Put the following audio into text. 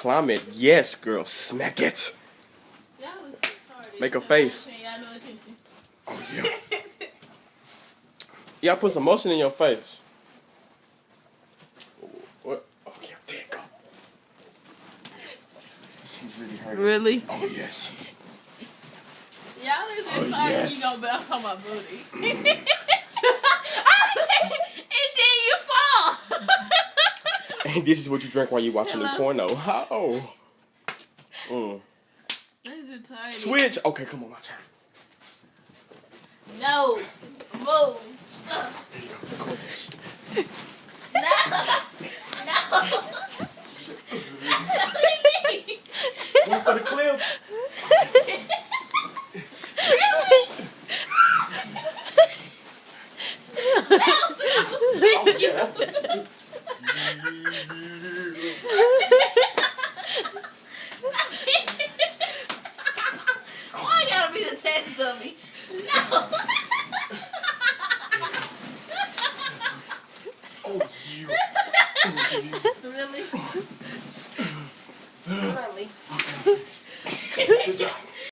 climb it. Yes, girl. Smack it. Make a face. Oh, yeah. You gotta put some motion in your face. What? Okay, there you go. She's really hurting. Really? Oh, yes. Y'all is excited yes. you gonna bounce on my booty. And then you fall. And this is what you drink while you watching the porno. Oh. That's retarded. Switch. Okay, come on, my turn. No. Move. No. No. One for the clip. Really? Why I gotta be the test dummy? No.